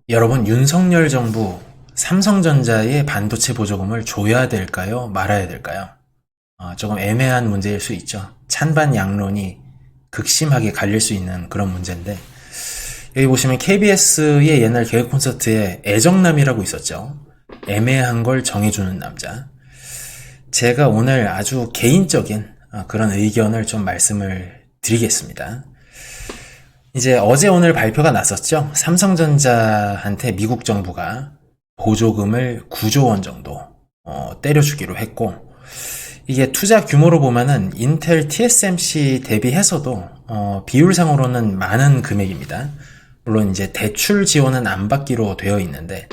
여러분, 윤석열 정부 삼성전자의 반도체 보조금을 줘야 될까요? 말아야 될까요? 조금 애매한 문제일 수 있죠. 찬반 양론이 극심하게 갈릴 수 있는 그런 문제인데, 여기 보시면 KBS의 옛날 개그 콘서트에 애정남이라고 있었죠. 애매한 걸 정해주는 남자. 제가 오늘 아주 개인적인 그런 의견을 좀 말씀을 드리겠습니다. 이제 어제 오늘 발표가 났었죠. 삼성전자한테 미국 정부가 보조금을 9조 원 정도 때려주기로 했고, 이게 투자 규모로 보면은 인텔 TSMC 대비해서도 비율상으로는 많은 금액입니다. 물론 이제 대출 지원은 안 받기로 되어 있는데,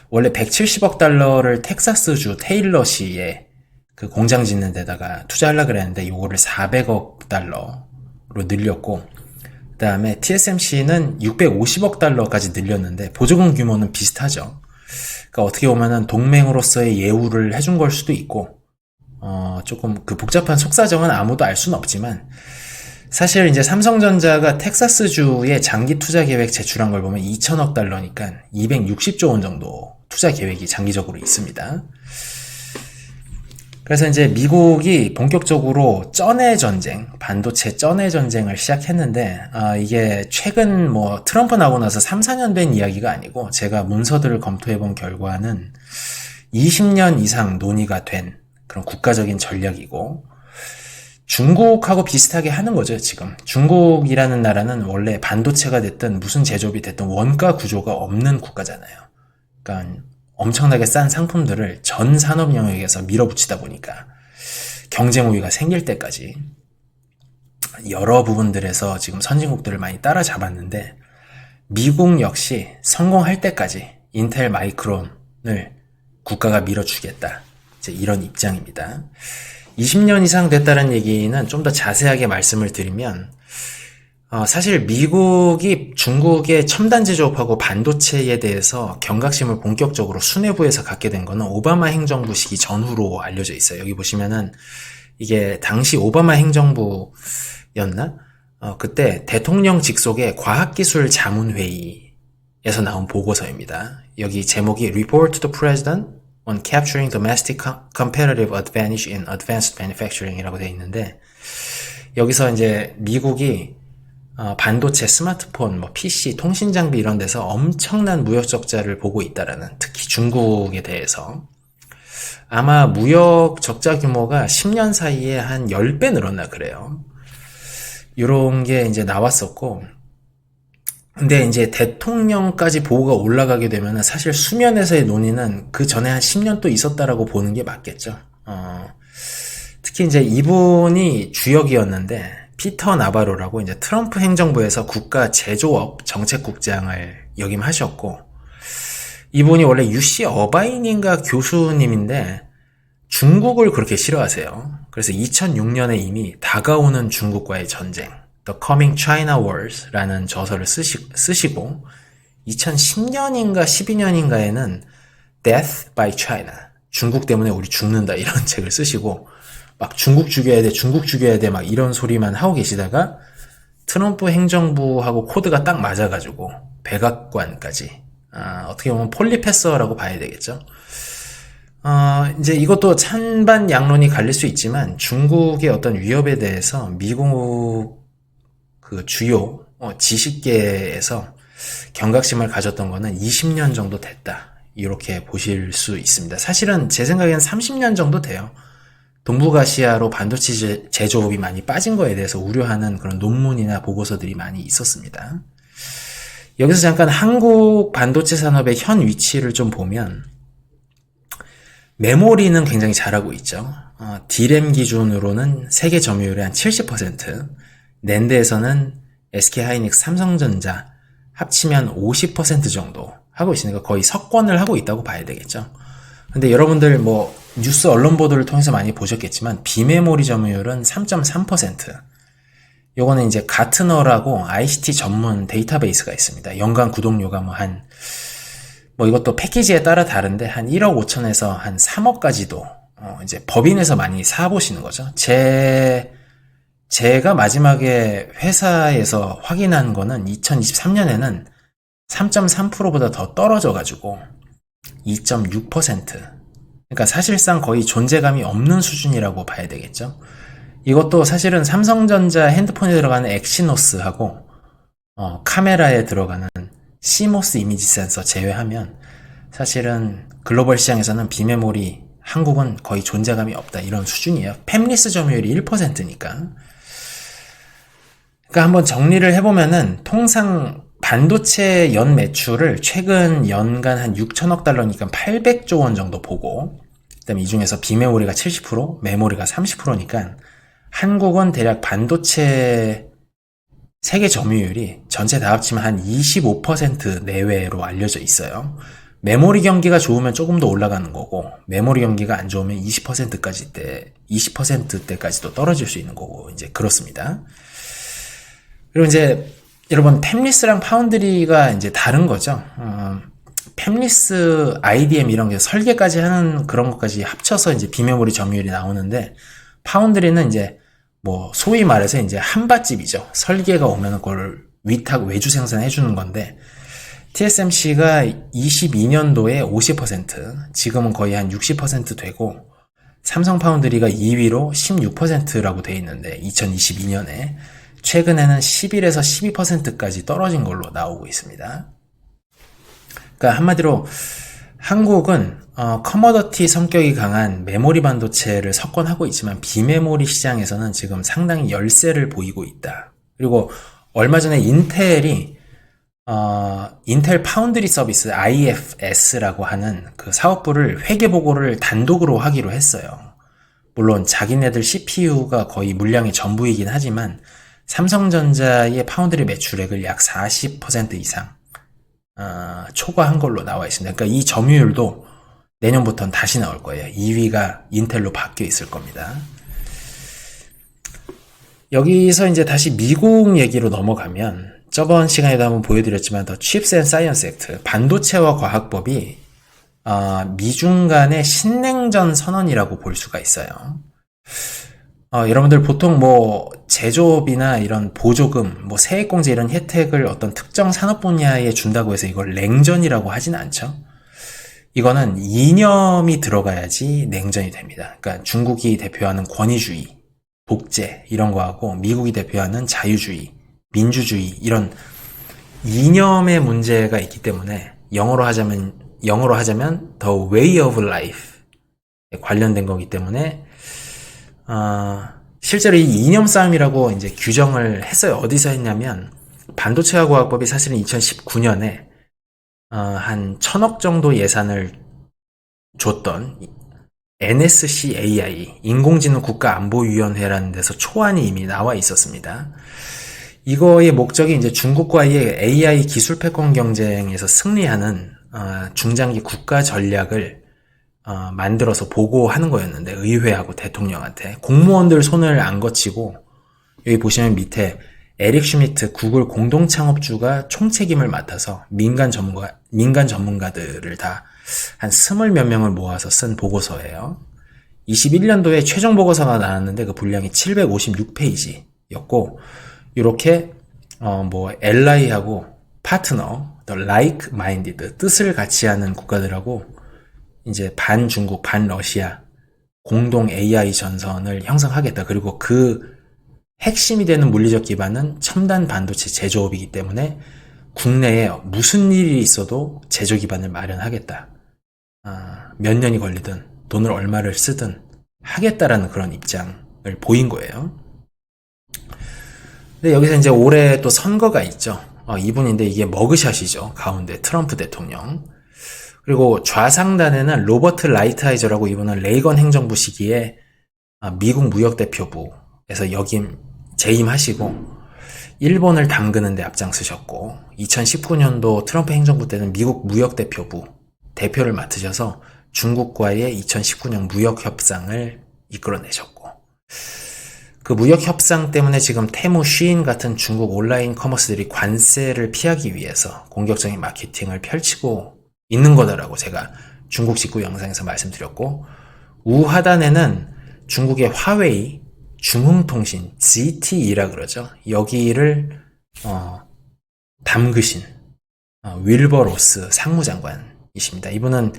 원래 170억 달러를 텍사스주 테일러시에 그 공장 짓는 데다가 투자하려고 그랬는데 요거를 400억 달러로 늘렸고, 그 다음에 TSMC는 650억 달러까지 늘렸는데 보조금 규모는 비슷하죠. 그러니까 어떻게 보면은 동맹으로서의 예우를 해준 걸 수도 있고, 조금 그 복잡한 속사정은 아무도 알 수는 없지만, 사실 이제 삼성전자가 텍사스주에 장기 투자 계획 제출한 걸 보면 2천억 달러니까 260조 원 정도 투자 계획이 장기적으로 있습니다. 그래서 이제 미국이 본격적으로 쩐의 전쟁, 반도체 쩐의 전쟁을 시작했는데, 이게 최근 뭐 트럼프 나오고 나서 3, 4년 된 이야기가 아니고, 제가 문서들을 검토해본 결과는 20년 이상 논의가 된 그런 국가적인 전략이고, 중국하고 비슷하게 하는 거죠, 지금. 중국이라는 나라는 원래 반도체가 됐든 무슨 제조업이 됐든 원가 구조가 없는 국가잖아요. 그러니까 엄청나게 싼 상품들을 전 산업 영역에서 밀어붙이다 보니까 경쟁 우위가 생길 때까지 여러 부분들에서 지금 선진국들을 많이 따라잡았는데, 미국 역시 성공할 때까지 인텔 마이크론을 국가가 밀어주겠다, 이제 이런 입장입니다. 20년 이상 됐다는 얘기는 좀 더 자세하게 말씀을 드리면, 사실 미국이 중국의 첨단 제조업하고 반도체에 대해서 경각심을 본격적으로 수뇌부에서 갖게 된 거는 오바마 행정부 시기 전후로 알려져 있어요. 여기 보시면은 이게 당시 오바마 행정부였나? 그때 대통령 직속의 과학기술 자문회의에서 나온 보고서입니다. 여기 제목이 Report to the President on Capturing Domestic Competitive Advantage in Advanced Manufacturing이라고 되어 있는데, 여기서 이제 미국이 반도체, 스마트폰, 뭐 PC, 통신 장비 이런 데서 엄청난 무역 적자를 보고 있다라는, 특히 중국에 대해서 아마 무역 적자 규모가 10년 사이에 한 10배 늘었나 그래요. 이런 게 이제 나왔었고, 근데 이제 대통령까지 보고가 올라가게 되면은 사실 수면에서의 논의는 그 전에 한 10년 또 있었다라고 보는 게 맞겠죠. 특히 이제 이분이 주역이었는데, 피터 나바로라고 이제 트럼프 행정부에서 국가 제조업 정책국장을 역임하셨고, 이분이 원래 UC 어바인인가 교수님인데 중국을 그렇게 싫어하세요. 그래서 2006년에 이미 다가오는 중국과의 전쟁, The Coming China Wars라는 저서를 쓰시고, 2010년인가 12년인가에는 Death by China, 중국 때문에 우리 죽는다, 이런 책을 쓰시고, 막 중국 죽여야 돼, 중국 죽여야 돼, 막 이런 소리만 하고 계시다가 트럼프 행정부하고 코드가 딱 맞아가지고 백악관까지, 어떻게 보면 폴리패서라고 봐야 되겠죠. 이제 이것도 찬반 양론이 갈릴 수 있지만, 중국의 어떤 위협에 대해서 미국 그 주요 지식계에서 경각심을 가졌던 거는 20년 정도 됐다, 이렇게 보실 수 있습니다. 사실은 제 생각엔 30년 정도 돼요. 동북아시아로 반도체 제조업이 많이 빠진 거에 대해서 우려하는 그런 논문이나 보고서들이 많이 있었습니다. 여기서 잠깐 한국 반도체 산업의 현 위치를 좀 보면, 메모리는 굉장히 잘하고 있죠. D램 기준으로는 세계 점유율의 한 70%, 낸드에서는 SK하이닉스, 삼성전자 합치면 50% 정도 하고 있으니까 거의 석권을 하고 있다고 봐야 되겠죠. 근데 여러분들 뭐 뉴스 언론 보도를 통해서 많이 보셨겠지만, 비메모리 점유율은 3.3%. 요거는 이제 가트너라고 ICT 전문 데이터베이스가 있습니다. 연간 구독료가 뭐 이것도 패키지에 따라 다른데 한 1억 5천에서 한 3억까지도 이제 법인에서 많이 사보시는 거죠. 제가 마지막에 회사에서 확인한 거는 2023년에는 3.3%보다 더 떨어져가지고 2.6%. 그러니까 사실상 거의 존재감이 없는 수준이라고 봐야 되겠죠. 이것도 사실은 삼성전자 핸드폰에 들어가는 엑시노스하고 카메라에 들어가는 CMOS 이미지 센서 제외하면 사실은 글로벌 시장에서는 비메모리 한국은 거의 존재감이 없다 이런 수준이에요. 팹리스 점유율이 1%니까. 그러니까 한번 정리를 해보면은 통상 반도체 연 매출을 최근 연간 한 6천억 달러니까 800조 원 정도 보고, 그다음에 이 중에서 비메모리가 70%, 메모리가 30%니까 한국은 대략 반도체 세계 점유율이 전체 다 합치면 한 25% 내외로 알려져 있어요. 메모리 경기가 좋으면 조금 더 올라가는 거고, 메모리 경기가 안 좋으면 20%대까지도 떨어질 수 있는 거고, 이제 그렇습니다. 그리고 이제 여러분 팹리스랑 파운드리가 이제 다른 거죠. 팹리스, IDM 이런 게 설계까지 하는 그런 것까지 합쳐서 이제 비메모리 점유율이 나오는데, 파운드리는 이제 뭐 소위 말해서 이제 한밭집이죠. 설계가 오면 그걸 위탁 외주 생산해 주는 건데, TSMC가 22년도에 50%, 지금은 거의 한 60% 되고, 삼성 파운드리가 2위로 16%라고 돼 있는데 2022년에 최근에는 11에서 12%까지 떨어진 걸로 나오고 있습니다. 그러니까 한마디로 한국은 커머더티 성격이 강한 메모리 반도체를 석권하고 있지만 비메모리 시장에서는 지금 상당히 열세를 보이고 있다. 그리고 얼마 전에 인텔이 인텔 파운드리 서비스 IFS라고 하는 그 사업부를 회계 보고를 단독으로 하기로 했어요. 물론 자기네들 CPU가 거의 물량의 전부이긴 하지만 삼성전자의 파운드리 매출액을 약 40% 이상 초과한 걸로 나와 있습니다. 그러니까 이 점유율도 내년부터는 다시 나올 거예요. 2위가 인텔로 바뀌어 있을 겁니다. 여기서 이제 다시 미국 얘기로 넘어가면, 저번 시간에도 한번 보여드렸지만 더 칩스 앤 사이언스 액트, 반도체와 과학법이 미중 간의 신냉전 선언이라고 볼 수가 있어요. 여러분들 보통 뭐 제조업이나 이런 보조금, 뭐 세액공제 이런 혜택을 어떤 특정 산업 분야에 준다고 해서 이걸 냉전이라고 하진 않죠. 이거는 이념이 들어가야지 냉전이 됩니다. 그러니까 중국이 대표하는 권위주의, 독재 이런 거하고 미국이 대표하는 자유주의, 민주주의 이런 이념의 문제가 있기 때문에 영어로 하자면 the way of life에 관련된 거기 때문에 실제로 이 이념 싸움이라고 이제 규정을 했어요. 어디서 했냐면 반도체와 과학법이 사실은 2019년에 한 1,000억 정도 예산을 줬던 NSCAI 인공지능 국가안보위원회라는 데서 초안이 이미 나와 있었습니다. 이거의 목적이 이제 중국과의 AI 기술 패권 경쟁에서 승리하는 중장기 국가 전략을 만들어서 보고하는 거였는데, 의회하고 대통령한테 공무원들 손을 안 거치고, 여기 보시면 밑에 에릭 슈미트 구글 공동 창업주가 총책임을 맡아서 민간 전문가들을 다 한 20몇 명을 모아서 쓴 보고서예요. 21년도에 최종 보고서가 나왔는데 그 분량이 756페이지였고, 이렇게 뭐 LI하고 파트너, like-minded, 뜻을 같이 하는 국가들하고 이제 반중국, 반러시아 공동 AI 전선을 형성하겠다. 그리고 그 핵심이 되는 물리적 기반은 첨단 반도체 제조업이기 때문에 국내에 무슨 일이 있어도 제조 기반을 마련하겠다. 몇 년이 걸리든 돈을 얼마를 쓰든 하겠다라는 그런 입장을 보인 거예요. 근데 여기서 이제 올해 또 선거가 있죠. 이분인데 이게 머그샷이죠. 가운데 트럼프 대통령. 그리고 좌상단에는 로버트 라이트하이저라고, 이분은 레이건 행정부 시기에 미국 무역대표부에서 재임하시고 일본을 담그는 데 앞장서셨고, 2019년도 트럼프 행정부 때는 미국 무역대표부 대표를 맡으셔서 중국과의 2019년 무역협상을 이끌어내셨고, 그 무역협상 때문에 지금 테무, 쉬인 같은 중국 온라인 커머스들이 관세를 피하기 위해서 공격적인 마케팅을 펼치고 있는 거다라고 제가 중국 직구 영상에서 말씀드렸고, 우하단에는 중국의 화웨이, 중흥통신, ZTE라 그러죠. 여기를 담그신 윌버 로스 상무장관이십니다. 이분은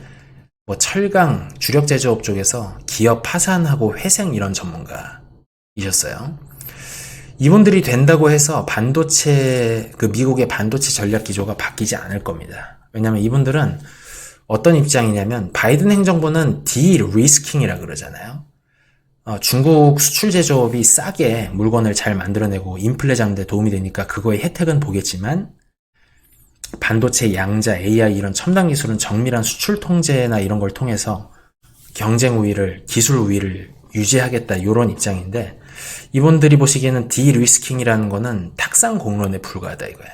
뭐 철강, 주력 제조업 쪽에서 기업 파산하고 회생 이런 전문가이셨어요. 이분들이 된다고 해서 미국의 반도체 전략 기조가 바뀌지 않을 겁니다. 왜냐면 이분들은 어떤 입장이냐면, 바이든 행정부는 디리스킹이라 그러잖아요. 중국 수출 제조업이 싸게 물건을 잘 만들어내고 인플레 잡는 데 도움이 되니까 그거의 혜택은 보겠지만, 반도체, 양자, AI 이런 첨단 기술은 정밀한 수출 통제나 이런 걸 통해서 경쟁 우위를, 기술 우위를 유지하겠다, 이런 입장인데, 이분들이 보시기에는 디리스킹이라는 거는 탁상 공론에 불과하다 이거야.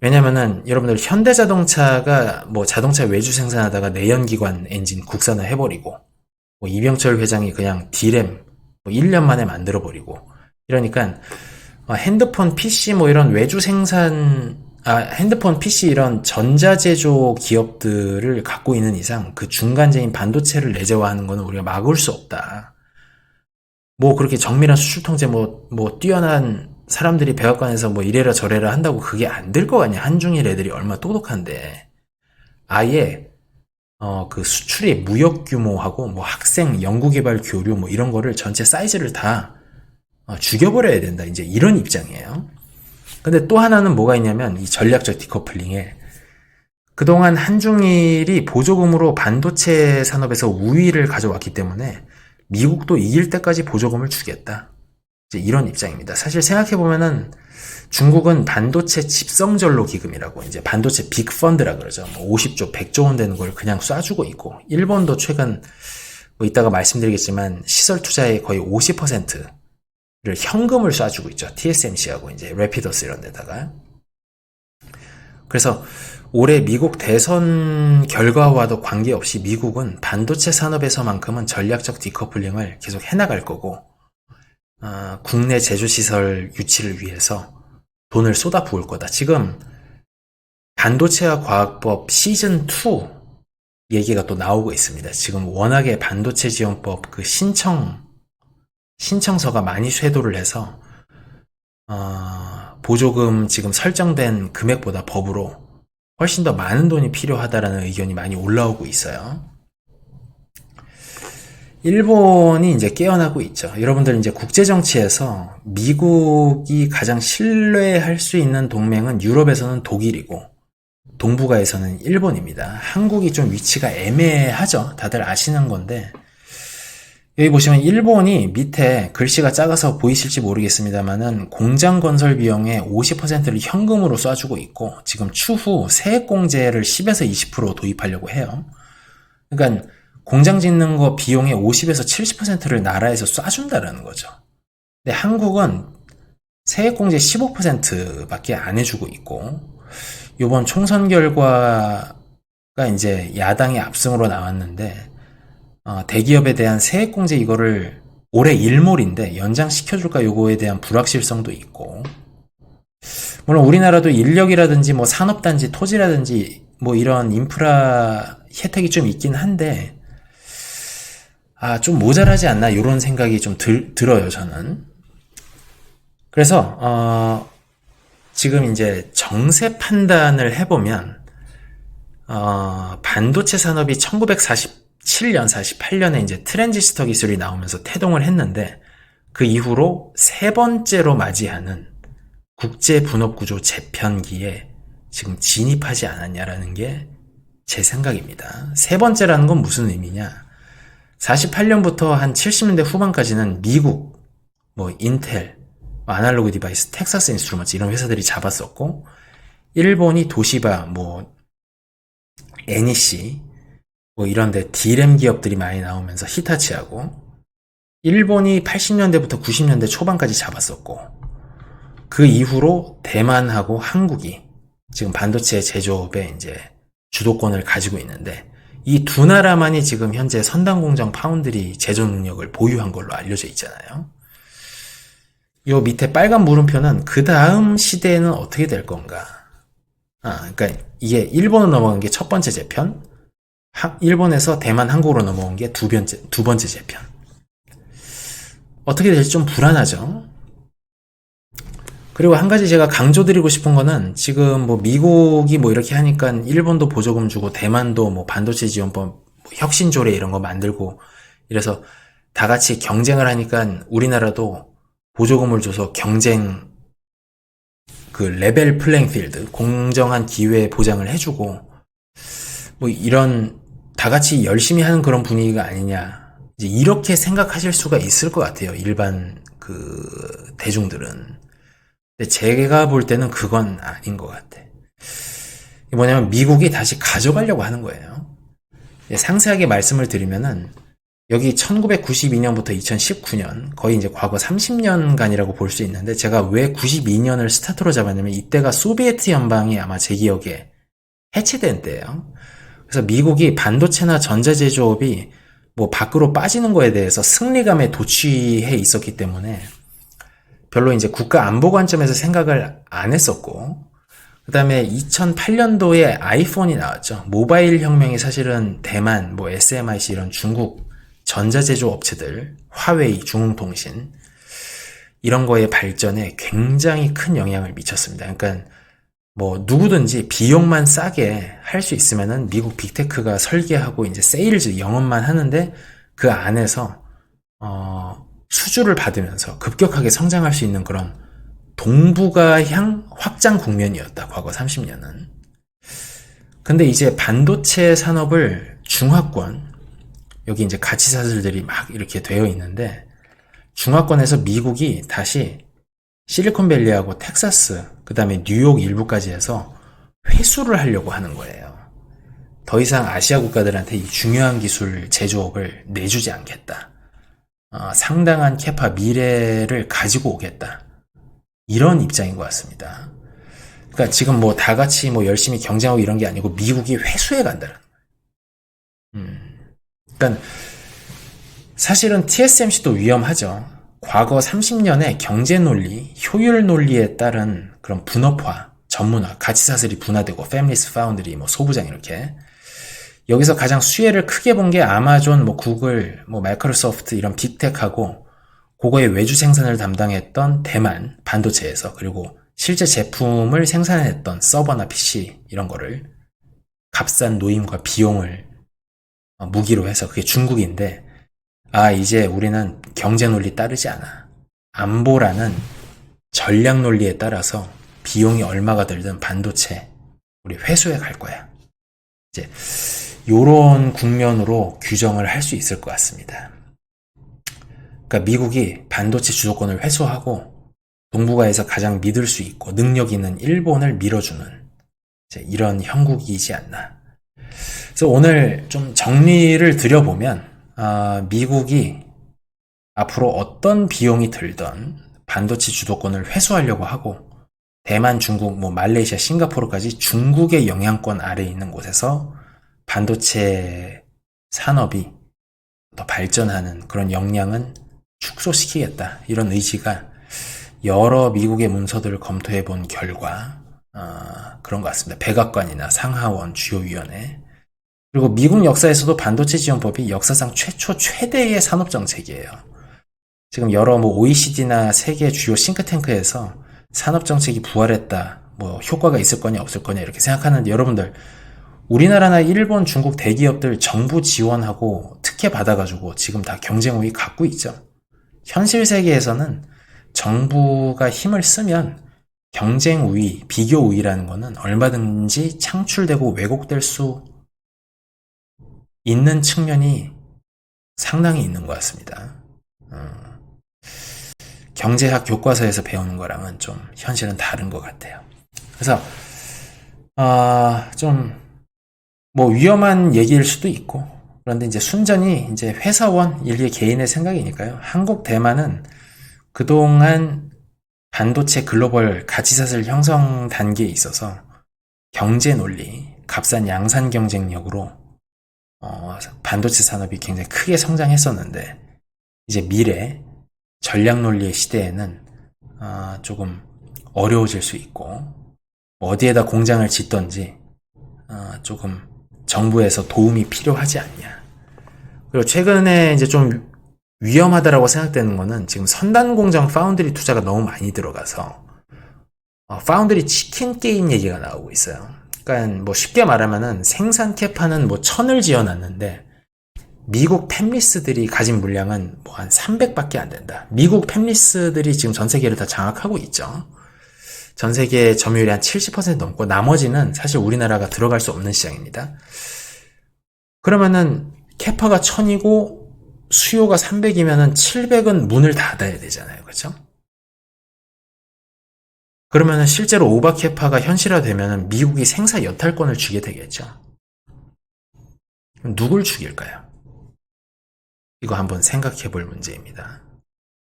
왜냐면은 여러분들 현대자동차가 뭐 자동차 외주 생산하다가 내연기관 엔진 국산화 해버리고, 뭐 이병철 회장이 그냥 D램 뭐 1년 만에 만들어버리고, 이러니까 핸드폰, PC 뭐 이런 외주 생산, 핸드폰, PC 이런 전자제조 기업들을 갖고 있는 이상 그 중간재인 반도체를 내재화하는 거는 우리가 막을 수 없다. 뭐 그렇게 정밀한 수출 통제 뭐 뛰어난 사람들이 백악관에서 뭐 이래라 저래라 한다고 그게 안 될 거 아니야. 한중일 애들이 얼마나 똑똑한데. 아예 그 수출의 무역 규모하고 뭐 학생 연구개발 교류 뭐 이런 거를 전체 사이즈를 다 죽여버려야 된다. 이제 이런 입장이에요. 근데 또 하나는 뭐가 있냐면, 이 전략적 디커플링에 그동안 한중일이 보조금으로 반도체 산업에서 우위를 가져왔기 때문에 미국도 이길 때까지 보조금을 주겠다. 이제 이런 입장입니다. 사실 생각해보면은 중국은 반도체 집성전로 기금이라고, 이제 반도체 빅펀드라 그러죠. 뭐 50조, 100조 원 되는 걸 그냥 쏴주고 있고, 일본도 최근 뭐 이따가 말씀드리겠지만 시설 투자의 거의 50%를 현금을 쏴주고 있죠. TSMC하고 이제 래피더스 이런 데다가. 그래서 올해 미국 대선 결과와도 관계없이 미국은 반도체 산업에서만큼은 전략적 디커플링을 계속 해나갈 거고, 국내 제조시설 유치를 위해서 돈을 쏟아부을 거다. 지금 반도체와 과학법 시즌2 얘기가 또 나오고 있습니다. 지금 워낙에 반도체 지원법 그 신청서가 많이 쇄도를 해서 보조금 지금 설정된 금액보다 법으로 훨씬 더 많은 돈이 필요하다라는 의견이 많이 올라오고 있어요. 일본이 이제 깨어나고 있죠. 여러분들 이제 국제정치에서 미국이 가장 신뢰할 수 있는 동맹은 유럽에서는 독일이고 동북아에서는 일본입니다. 한국이 좀 위치가 애매하죠. 다들 아시는 건데, 여기 보시면 일본이 밑에 글씨가 작아서 보이실지 모르겠습니다만은 공장 건설 비용의 50%를 현금으로 쏴주고 있고, 지금 추후 세액공제를 10에서 20% 도입하려고 해요. 그러니까 공장 짓는 거 비용의 50에서 70%를 나라에서 쏴준다라는 거죠. 근데 한국은 세액공제 15%밖에 안 해주고 있고, 이번 총선 결과가 이제 야당의 압승으로 나왔는데, 대기업에 대한 세액공제 이거를 올해 일몰인데 연장시켜줄까 요거에 대한 불확실성도 있고, 물론 우리나라도 인력이라든지 뭐 산업단지, 토지라든지 뭐 이런 인프라 혜택이 좀 있긴 한데, 좀 모자라지 않나 이런 생각이 좀 들어요, 저는. 그래서 지금 이제 정세 판단을 해보면, 반도체 산업이 1947년, 48년에 이제 트랜지스터 기술이 나오면서 태동을 했는데, 그 이후로 세 번째로 맞이하는 국제 분업 구조 재편기에 지금 진입하지 않았냐라는 게 제 생각입니다. 세 번째라는 건 무슨 의미냐? 48년부터 한 70년대 후반까지는 미국, 뭐 인텔, 아날로그 디바이스, 텍사스 인스트루먼트 이런 회사들이 잡았었고, 일본이 도시바, 뭐 NEC, 뭐 이런데 D램 기업들이 많이 나오면서 히타치하고, 일본이 80년대부터 90년대 초반까지 잡았었고, 그 이후로 대만하고 한국이 지금 반도체 제조업에 이제 주도권을 가지고 있는데, 이 두 나라만이 지금 현재 선단공정 파운드리 제조 능력을 보유한 걸로 알려져 있잖아요. 요 밑에 빨간 물음표는 그 다음 시대에는 어떻게 될 건가. 그러니까 이게 일본으로 넘어간 게 첫 번째 재편, 일본에서 대만, 한국으로 넘어온 게 두 번째 재편. 어떻게 될지 좀 불안하죠. 그리고 한 가지 제가 강조드리고 싶은 거는 지금 뭐 미국이 뭐 이렇게 하니까 일본도 보조금 주고 대만도 뭐 반도체 지원법, 뭐 혁신조례 이런 거 만들고 이래서 다 같이 경쟁을 하니까 우리나라도 보조금을 줘서 경쟁 그 레벨 플레잉 필드, 공정한 기회 보장을 해주고 뭐 이런 다 같이 열심히 하는 그런 분위기가 아니냐. 이제 이렇게 생각하실 수가 있을 것 같아요. 일반 그 대중들은. 근데 제가 볼 때는 그건 아닌 것 같아. 뭐냐면 미국이 다시 가져가려고 하는 거예요. 상세하게 말씀을 드리면은 여기 1992년부터 2019년 거의 이제 과거 30년간이라고 볼 수 있는데 제가 왜 92년을 스타트로 잡았냐면 이때가 소비에트 연방이 아마 제 기억에 해체된 때예요. 그래서 미국이 반도체나 전자제조업이 뭐 밖으로 빠지는 거에 대해서 승리감에 도취해 있었기 때문에 별로 이제 국가 안보 관점에서 생각을 안 했었고, 그 다음에 2008년도에 아이폰이 나왔죠. 모바일 혁명이 사실은 대만, 뭐 SMIC 이런 중국 전자제조 업체들, 화웨이, 중흥통신 이런 거의 발전에 굉장히 큰 영향을 미쳤습니다. 그러니까 뭐 누구든지 비용만 싸게 할 수 있으면은 미국 빅테크가 설계하고 이제 세일즈 영업만 하는데 그 안에서 수주를 받으면서 급격하게 성장할 수 있는 그런 동북아향 확장 국면이었다. 과거 30년은. 근데 이제 반도체 산업을 중화권, 여기 이제 가치사슬들이 막 이렇게 되어 있는데 중화권에서 미국이 다시 실리콘밸리하고 텍사스, 그 다음에 뉴욕 일부까지 해서 회수를 하려고 하는 거예요. 더 이상 아시아 국가들한테 이 중요한 기술 제조업을 내주지 않겠다. 상당한 캐파 미래를 가지고 오겠다. 이런 입장인 것 같습니다. 그러니까 지금 뭐 다 같이 뭐 열심히 경쟁하고 이런 게 아니고 미국이 회수해 간다는 거예요. 그러니까 사실은 TSMC도 위험하죠. 과거 30년의 경제 논리, 효율 논리에 따른 그런 분업화, 전문화, 가치사슬이 분화되고 패밀리스 파운드리, 뭐 소부장 이렇게 여기서 가장 수혜를 크게 본 게 아마존, 뭐 구글, 뭐 마이크로소프트 이런 빅텍하고 그거의 외주 생산을 담당했던 대만 반도체에서 그리고 실제 제품을 생산했던 서버나 PC 이런 거를 값싼 노임과 비용을 무기로 해서 그게 중국인데 이제 우리는 경제 논리 따르지 않아. 안보라는 전략 논리에 따라서 비용이 얼마가 들든 반도체 우리 회수해 갈 거야. 이제 요런 국면으로 규정을 할 수 있을 것 같습니다. 그러니까 미국이 반도체 주도권을 회수하고 동북아에서 가장 믿을 수 있고 능력 있는 일본을 밀어주는 이제 이런 형국이지 않나. 그래서 오늘 좀 정리를 드려보면 미국이 앞으로 어떤 비용이 들던 반도체 주도권을 회수하려고 하고 대만, 중국, 뭐 말레이시아, 싱가포르까지 중국의 영향권 아래에 있는 곳에서 반도체 산업이 더 발전하는 그런 역량은 축소시키겠다. 이런 의지가 여러 미국의 문서들을 검토해 본 결과 그런 것 같습니다. 백악관이나 상하원 주요위원회 그리고 미국 역사에서도 반도체 지원법이 역사상 최대의 산업정책이에요. 지금 여러 뭐 OECD나 세계 주요 싱크탱크에서 산업정책이 부활했다. 뭐 효과가 있을 거냐 없을 거냐 이렇게 생각하는데 여러분들 우리나라나 일본, 중국 대기업들 정부 지원하고 특혜 받아가지고 지금 다 경쟁 우위 갖고 있죠. 현실 세계에서는 정부가 힘을 쓰면 경쟁 우위, 비교 우위라는 거는 얼마든지 창출되고 왜곡될 수 있는 측면이 상당히 있는 것 같습니다. 경제학 교과서에서 배우는 거랑은 좀 현실은 다른 것 같아요. 그래서 좀 뭐 위험한 얘기일 수도 있고 그런데 이제 순전히 이제 회사원 일개 개인의 생각이니까요. 한국 대만은 그동안 반도체 글로벌 가치사슬 형성 단계에 있어서 경제 논리, 값싼 양산 경쟁력으로 반도체 산업이 굉장히 크게 성장했었는데 이제 미래 전략 논리의 시대에는 조금 어려워질 수 있고 어디에다 공장을 짓던지 조금 정부에서 도움이 필요하지 않냐. 그리고 최근에 이제 좀 위험하다라고 생각되는 거는 지금 선단 공장 파운드리 투자가 너무 많이 들어가서 파운드리 치킨 게임 얘기가 나오고 있어요. 그러니까 뭐 쉽게 말하면은 생산 캐파는 뭐 1000을 지어놨는데 미국 팹리스들이 가진 물량은 뭐 한 300밖에 안 된다. 미국 팹리스들이 지금 전 세계를 다 장악하고 있죠. 전 세계 점유율이 한 70% 넘고 나머지는 사실 우리나라가 들어갈 수 없는 시장입니다. 그러면은 캐파가 1000이고 수요가 300이면은 700은 문을 닫아야 되잖아요. 그렇죠? 그러면은 실제로 오바캐파가 현실화되면은 미국이 생사 여탈권을 주게 되겠죠. 그럼 누굴 죽일까요? 이거 한번 생각해 볼 문제입니다.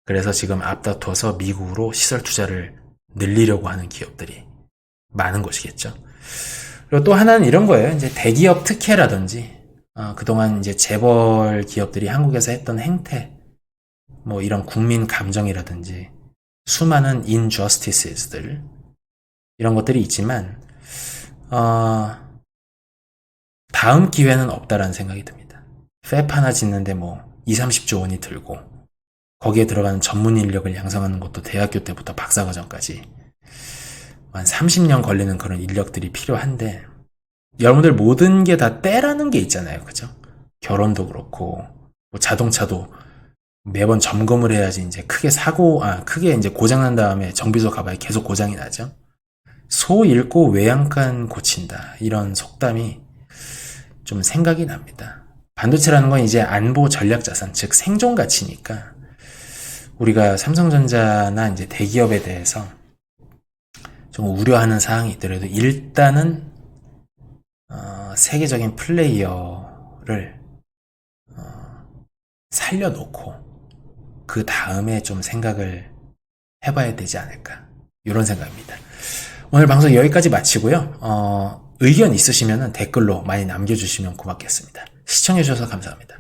그래서 지금 앞다퉈서 미국으로 시설 투자를 늘리려고 하는 기업들이 많은 것이겠죠. 그리고 또 하나는 이런 거예요. 이제 대기업 특혜라든지, 그동안 이제 재벌 기업들이 한국에서 했던 행태, 뭐 이런 국민 감정이라든지, 수많은 injustices들, 이런 것들이 있지만, 다음 기회는 없다라는 생각이 듭니다. 팹 하나 짓는데 뭐 2, 30조 원이 들고, 거기에 들어가는 전문 인력을 양성하는 것도 대학교 때부터 박사과정까지 한 30년 걸리는 그런 인력들이 필요한데, 여러분들 모든 게 다 때라는 게 있잖아요. 그죠? 결혼도 그렇고, 뭐 자동차도 매번 점검을 해야지 이제 크게 이제 고장난 다음에 정비소 가봐야 계속 고장이 나죠. 소 잃고 외양간 고친다. 이런 속담이 좀 생각이 납니다. 반도체라는 건 이제 안보 전략 자산, 즉 생존 가치니까 우리가 삼성전자나 이제 대기업에 대해서 좀 우려하는 사항이 있더라도 일단은 세계적인 플레이어를 살려놓고 그 다음에 좀 생각을 해봐야 되지 않을까, 이런 생각입니다. 오늘 방송 여기까지 마치고요. 의견 있으시면 댓글로 많이 남겨주시면 고맙겠습니다. 시청해주셔서 감사합니다.